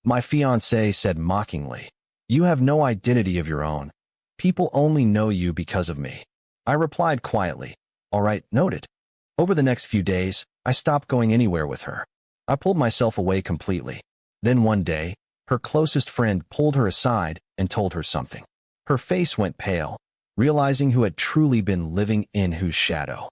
My fiancée said mockingly. You have no identity of your own. People only know you because of me. I replied quietly. All right, noted. Over the next few days, I stopped going anywhere with her. I pulled myself away completely. Then one day, her closest friend pulled her aside and told her something. Her face went pale, realizing who had truly been living in whose shadow.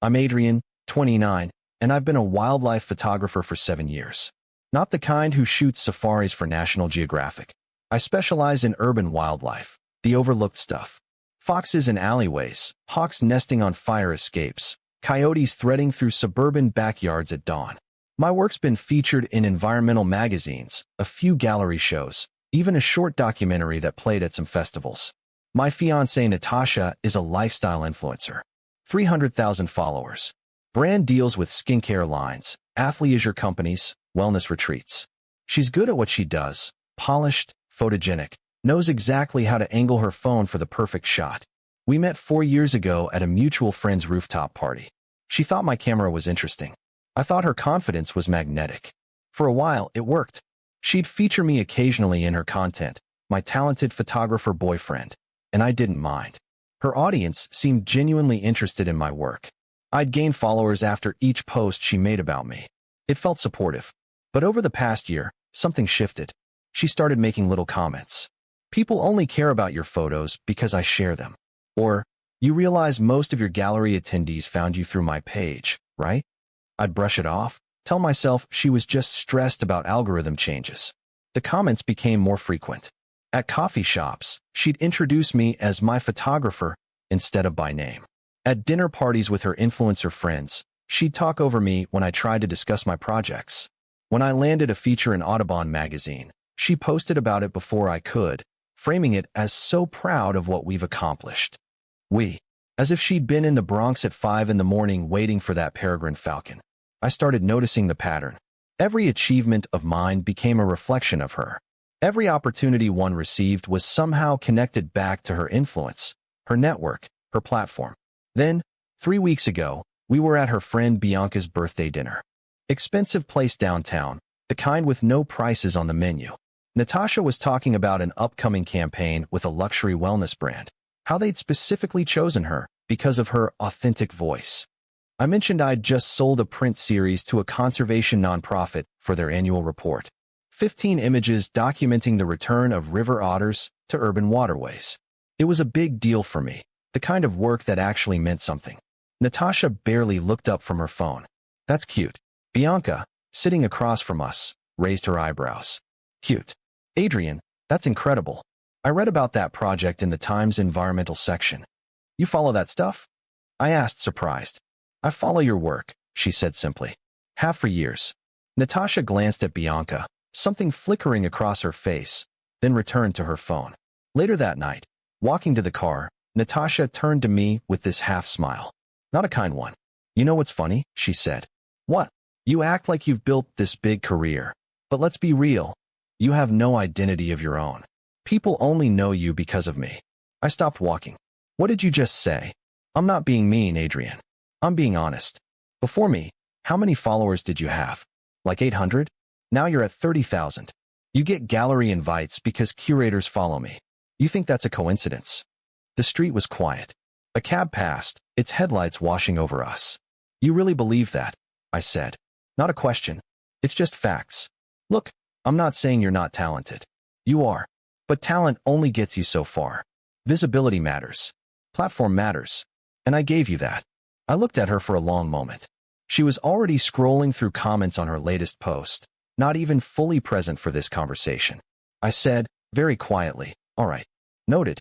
I'm Adrian, 29, and I've been a wildlife photographer for 7 years. Not the kind who shoots safaris for National Geographic. I specialize in urban wildlife, the overlooked stuff. Foxes in alleyways, hawks nesting on fire escapes, coyotes threading through suburban backyards at dawn. My work's been featured in environmental magazines, a few gallery shows, even a short documentary that played at some festivals. My fiancée Natasha is a lifestyle influencer. 300,000 followers. Brand deals with skincare lines, athleisure companies, wellness retreats. She's good at what she does, polished, photogenic, knows exactly how to angle her phone for the perfect shot. We met 4 years ago at a mutual friend's rooftop party. She thought my camera was interesting. I thought her confidence was magnetic. For a while, it worked. She'd feature me occasionally in her content, my talented photographer boyfriend, and I didn't mind. Her audience seemed genuinely interested in my work. I'd gain followers after each post she made about me. It felt supportive. But over the past year, something shifted. She started making little comments. People only care about your photos because I share them. Or, you realize most of your gallery attendees found you through my page, right? I'd brush it off, tell myself she was just stressed about algorithm changes. The comments became more frequent. At coffee shops, she'd introduce me as my photographer instead of by name. At dinner parties with her influencer friends, she'd talk over me when I tried to discuss my projects. When I landed a feature in Audubon magazine, she posted about it before I could, framing it as so proud of what we've accomplished. As if she'd been in the Bronx at 5 in the morning waiting for that peregrine falcon. I started noticing the pattern. Every achievement of mine became a reflection of her. Every opportunity one received was somehow connected back to her influence, her network, her platform. Then, 3 weeks ago, we were at her friend Bianca's birthday dinner. Expensive place downtown, the kind with no prices on the menu. Natasha was talking about an upcoming campaign with a luxury wellness brand, how they'd specifically chosen her because of her authentic voice. I mentioned I'd just sold a print series to a conservation nonprofit for their annual report. 15 images documenting the return of river otters to urban waterways. It was a big deal for me, the kind of work that actually meant something. Natasha barely looked up from her phone. That's cute. Bianca, sitting across from us, raised her eyebrows. Cute. Adrian, that's incredible. I read about that project in the Times environmental section. You follow that stuff? I asked, surprised. I follow your work, she said simply. Have for years. Natasha glanced at Bianca, something flickering across her face, then returned to her phone. Later that night, walking to the car, Natasha turned to me with this half-smile. Not a kind one. You know what's funny? She said. What? You act like you've built this big career. But let's be real. You have no identity of your own. People only know you because of me. I stopped walking. What did you just say? I'm not being mean, Adrian. I'm being honest. Before me, how many followers did you have? Like 800? Now you're at 30,000. You get gallery invites because curators follow me. You think that's a coincidence? The street was quiet. A cab passed, its headlights washing over us. You really believe that? I said. Not a question. It's just facts. Look, I'm not saying you're not talented. You are. But talent only gets you so far. Visibility matters. Platform matters. And I gave you that. I looked at her for a long moment. She was already scrolling through comments on her latest post, not even fully present for this conversation. I said, very quietly, all right, noted.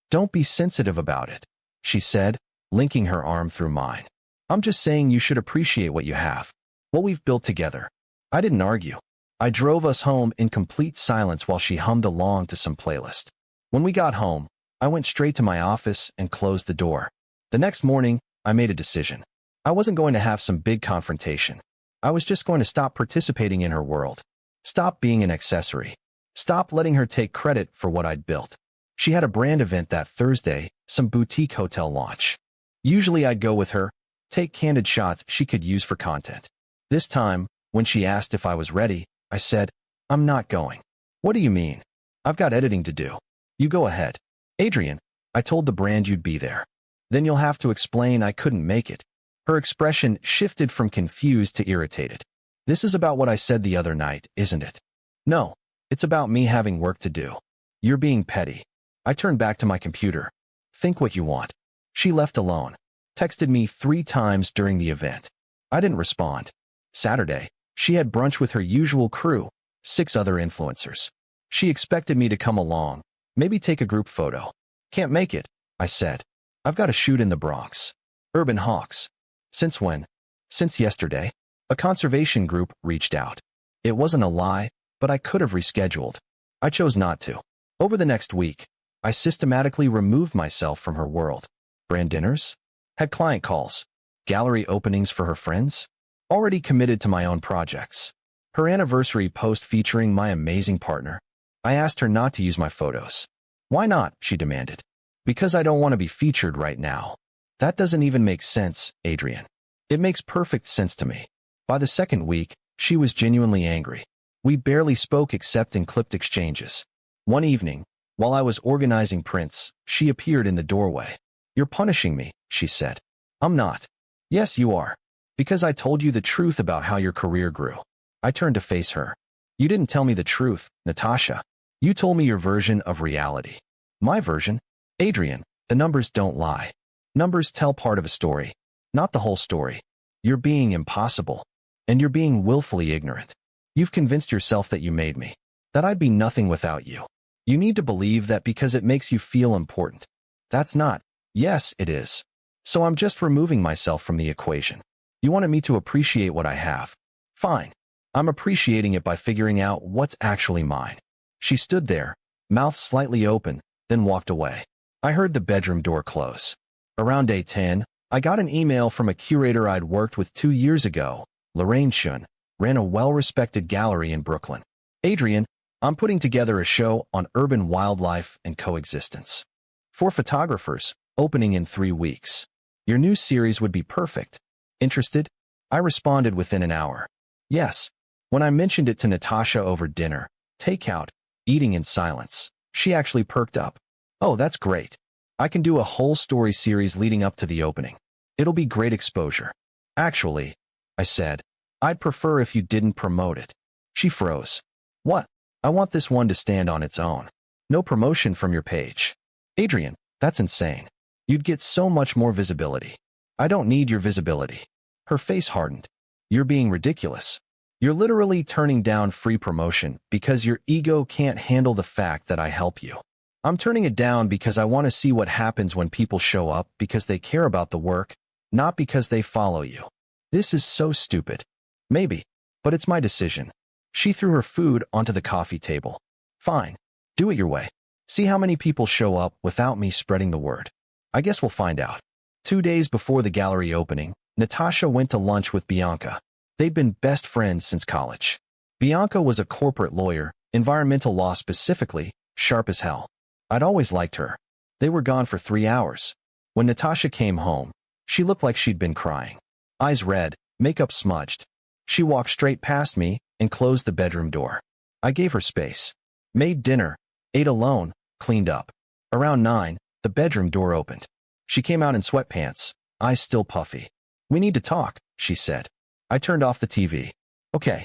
Don't be sensitive about it, she said, linking her arm through mine. I'm just saying you should appreciate what you have, what we've built together. I didn't argue. I drove us home in complete silence while she hummed along to some playlist. When we got home, I went straight to my office and closed the door. The next morning, I made a decision. I wasn't going to have some big confrontation. I was just going to stop participating in her world. Stop being an accessory. Stop letting her take credit for what I'd built. She had a brand event that Thursday, some boutique hotel launch. Usually I'd go with her, take candid shots she could use for content. This time, when she asked if I was ready, I said, I'm not going. What do you mean? I've got editing to do. You go ahead. Adrian, I told the brand you'd be there. Then you'll have to explain I couldn't make it. Her expression shifted from confused to irritated. This is about what I said the other night, isn't it? No, it's about me having work to do. You're being petty. I turned back to my computer. Think what you want. She left alone. Texted me 3 times during the event. I didn't respond. Saturday, she had brunch with her usual crew, 6 other influencers. She expected me to come along, maybe take a group photo. Can't make it, I said. I've got a shoot in the Bronx. Urban Hawks. Since when? Since yesterday. A conservation group reached out. It wasn't a lie, but I could have rescheduled. I chose not to. Over the next week, I systematically removed myself from her world. Brand dinners? Had client calls. Gallery openings for her friends? Already committed to my own projects. Her anniversary post featuring my amazing partner. I asked her not to use my photos. Why not? She demanded. Because I don't want to be featured right now. That doesn't even make sense, Adrian. It makes perfect sense to me. By the second week, she was genuinely angry. We barely spoke except in clipped exchanges. One evening, while I was organizing prints, she appeared in the doorway. You're punishing me, she said. I'm not. Yes, you are. Because I told you the truth about how your career grew. I turned to face her. You didn't tell me the truth, Natasha. You told me your version of reality. My version? Adrian, the numbers don't lie. Numbers tell part of a story, not the whole story. You're being impossible. And you're being willfully ignorant. You've convinced yourself that you made me. That I'd be nothing without you. You need to believe that because it makes you feel important. That's not. Yes, it is. So I'm just removing myself from the equation. You wanted me to appreciate what I have. Fine. I'm appreciating it by figuring out what's actually mine. She stood there, mouth slightly open, then walked away. I heard the bedroom door close. Around day 10, I got an email from a curator I'd worked with 2 years ago. Lorraine Shun ran a well-respected gallery in Brooklyn. Adrian, I'm putting together a show on urban wildlife and coexistence. For photographers, opening in 3 weeks. Your new series would be perfect. Interested? I responded within an hour. Yes. When I mentioned it to Natasha over dinner, takeout, eating in silence, she actually perked up. Oh, that's great. I can do a whole story series leading up to the opening. It'll be great exposure. Actually, I said, I'd prefer if you didn't promote it. She froze. What? I want this one to stand on its own. No promotion from your page. Adrian, that's insane. You'd get so much more visibility. I don't need your visibility. Her face hardened. You're being ridiculous. You're literally turning down free promotion because your ego can't handle the fact that I help you. I'm turning it down because I want to see what happens when people show up because they care about the work, not because they follow you. This is so stupid. Maybe, but it's my decision. She threw her food onto the coffee table. Fine. Do it your way. See how many people show up without me spreading the word. I guess we'll find out. 2 days before the gallery opening, Natasha went to lunch with Bianca. They'd been best friends since college. Bianca was a corporate lawyer, environmental law specifically, sharp as hell. I'd always liked her. They were gone for 3 hours. When Natasha came home, she looked like she'd been crying. Eyes red, makeup smudged. She walked straight past me and closed the bedroom door. I gave her space. Made dinner, ate alone, cleaned up. Around 9, the bedroom door opened. She came out in sweatpants, eyes still puffy. We need to talk, she said. I turned off the TV. Okay.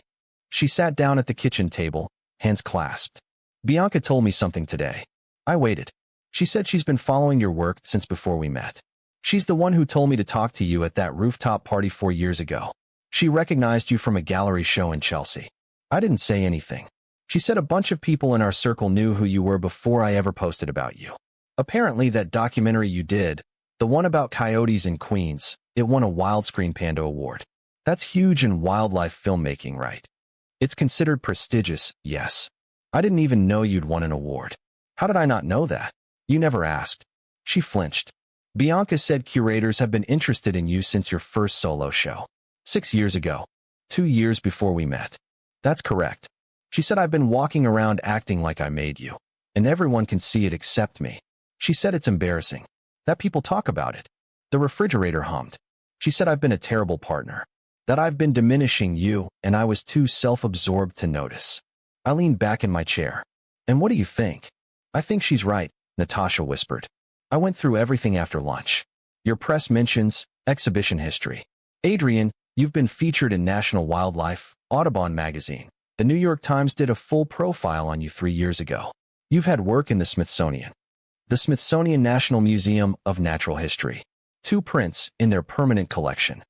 She sat down at the kitchen table, hands clasped. Bianca told me something today. I waited. She said she's been following your work since before we met. She's the one who told me to talk to you at that rooftop party 4 years ago. She recognized you from a gallery show in Chelsea. I didn't say anything. She said a bunch of people in our circle knew who you were before I ever posted about you. Apparently that documentary you did, the one about coyotes in Queens, it won a Wildscreen Panda Award. That's huge in wildlife filmmaking, right? It's considered prestigious, yes. I didn't even know you'd won an award. How did I not know that? You never asked. She flinched. Bianca said curators have been interested in you since your first solo show. 6 years ago. 2 years before we met. That's correct. She said I've been walking around acting like I made you. And everyone can see it except me. She said it's embarrassing. That people talk about it. The refrigerator hummed. She said I've been a terrible partner. That I've been diminishing you, and I was too self-absorbed to notice. I leaned back in my chair. And what do you think? I think she's right, Natasha whispered. I went through everything after lunch. Your press mentions, exhibition history. Adrian, you've been featured in National Wildlife, Audubon magazine. The New York Times did a full profile on you 3 years ago. You've had work in the Smithsonian National Museum of Natural History. 2 prints in their permanent collection.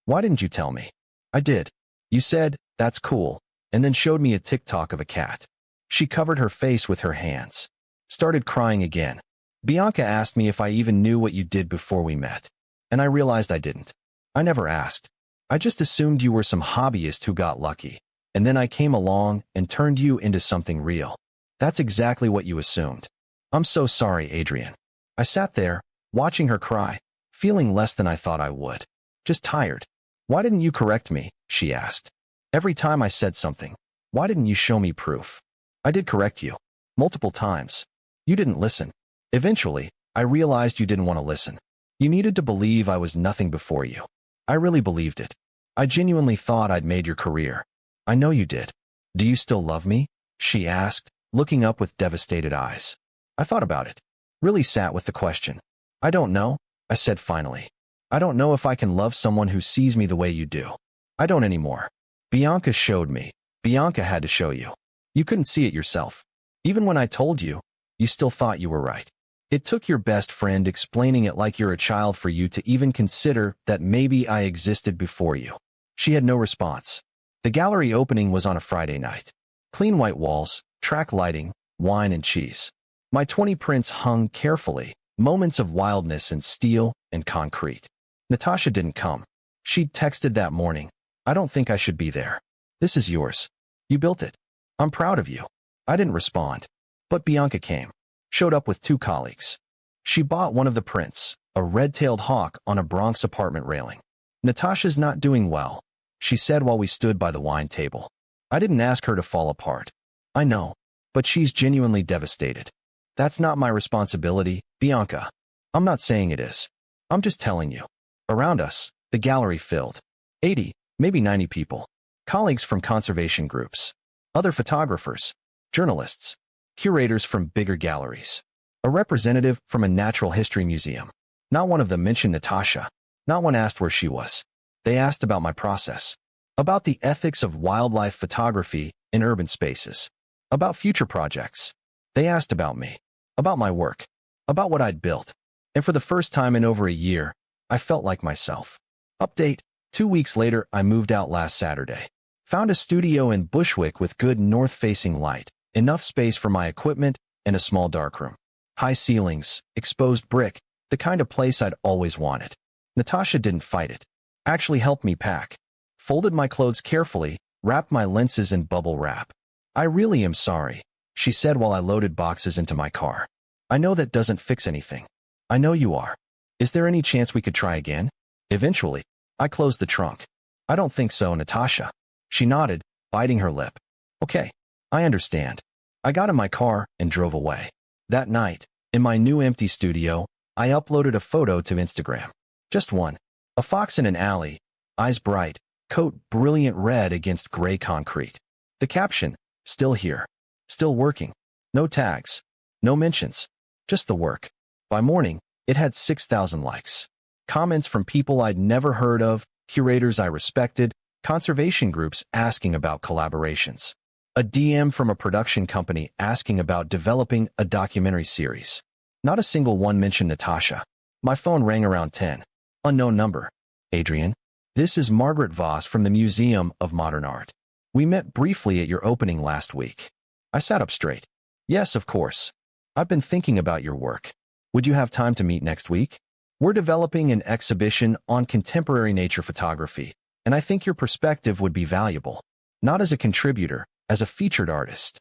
Why didn't you tell me? I did. You said, that's cool, and then showed me a TikTok of a cat. She covered her face with her hands. Started crying again. Bianca asked me if I even knew what you did before we met. And I realized I didn't. I never asked. I just assumed you were some hobbyist who got lucky. And then I came along and turned you into something real. That's exactly what you assumed. I'm so sorry, Adrian. I sat there, watching her cry, feeling less than I thought I would. Just tired. Why didn't you correct me? She asked. Every time I said something, why didn't you show me proof? I did correct you. Multiple times. You didn't listen. Eventually, I realized you didn't want to listen. You needed to believe I was nothing before you. I really believed it. I genuinely thought I'd made your career. I know you did. Do you still love me? She asked, looking up with devastated eyes. I thought about it. Really sat with the question. I don't know, I said finally. I don't know if I can love someone who sees me the way you do. I don't anymore. Bianca showed me. Bianca had to show you. You couldn't see it yourself. Even when I told you, you still thought you were right. It took your best friend explaining it like you're a child for you to even consider that maybe I existed before you. She had no response. The gallery opening was on a Friday night. Clean white walls, track lighting, wine and cheese. My 20 prints hung carefully, moments of wildness and steel and concrete. Natasha didn't come. She'd texted that morning. I don't think I should be there. This is yours. You built it. I'm proud of you. I didn't respond. But Bianca came. Showed up with 2 colleagues. She bought one of the prints, a red-tailed hawk on a Bronx apartment railing. Natasha's not doing well, she said while we stood by the wine table. I didn't ask her to fall apart. I know, but she's genuinely devastated. That's not my responsibility, Bianca. I'm not saying it is. I'm just telling you. Around us, the gallery filled. 80, maybe 90 people. Colleagues from conservation groups. Other photographers. Journalists. Curators from bigger galleries. A representative from a natural history museum. Not one of them mentioned Natasha. Not one asked where she was. They asked about my process. About the ethics of wildlife photography in urban spaces. About future projects. They asked about me. About my work. About what I'd built. And for the first time in over a year, I felt like myself. Update. 2 weeks later, I moved out last Saturday. Found a studio in Bushwick with good north-facing light. Enough space for my equipment and a small darkroom. High ceilings, exposed brick, the kind of place I'd always wanted. Natasha didn't fight it. Actually helped me pack. Folded my clothes carefully, wrapped my lenses in bubble wrap. I really am sorry, she said while I loaded boxes into my car. I know that doesn't fix anything. I know you are. Is there any chance we could try again? Eventually, I closed the trunk. I don't think so, Natasha. She nodded, biting her lip. Okay. I understand. I got in my car and drove away. That night, in my new empty studio, I uploaded a photo to Instagram. Just one. A fox in an alley, eyes bright, coat brilliant red against gray concrete. The caption, still here. Still working. No tags. No mentions. Just the work. By morning, it had 6,000 likes. Comments from people I'd never heard of, curators I respected, conservation groups asking about collaborations. A DM from a production company asking about developing a documentary series. Not a single one mentioned Natasha. My phone rang around 10. Unknown number. Adrian, this is Margaret Voss from the Museum of Modern Art. We met briefly at your opening last week. I sat up straight. Yes, of course. I've been thinking about your work. Would you have time to meet next week? We're developing an exhibition on contemporary nature photography, and I think your perspective would be valuable. Not as a contributor, as a featured artist.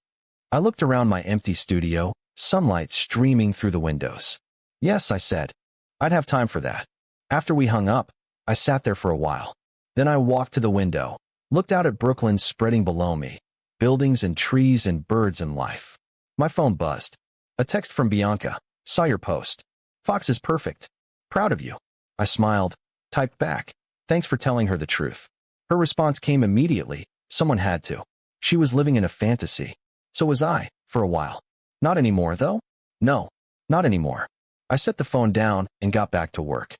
I looked around my empty studio, sunlight streaming through the windows. Yes, I said. I'd have time for that. After we hung up, I sat there for a while. Then I walked to the window, looked out at Brooklyn spreading below me, buildings and trees and birds and life. My phone buzzed. A text from Bianca. Saw your post. Fox is perfect. Proud of you. I smiled, typed back. Thanks for telling her the truth. Her response came immediately. Someone had to. She was living in a fantasy. So was I, for a while. Not anymore, though? No, not anymore. I set the phone down and got back to work.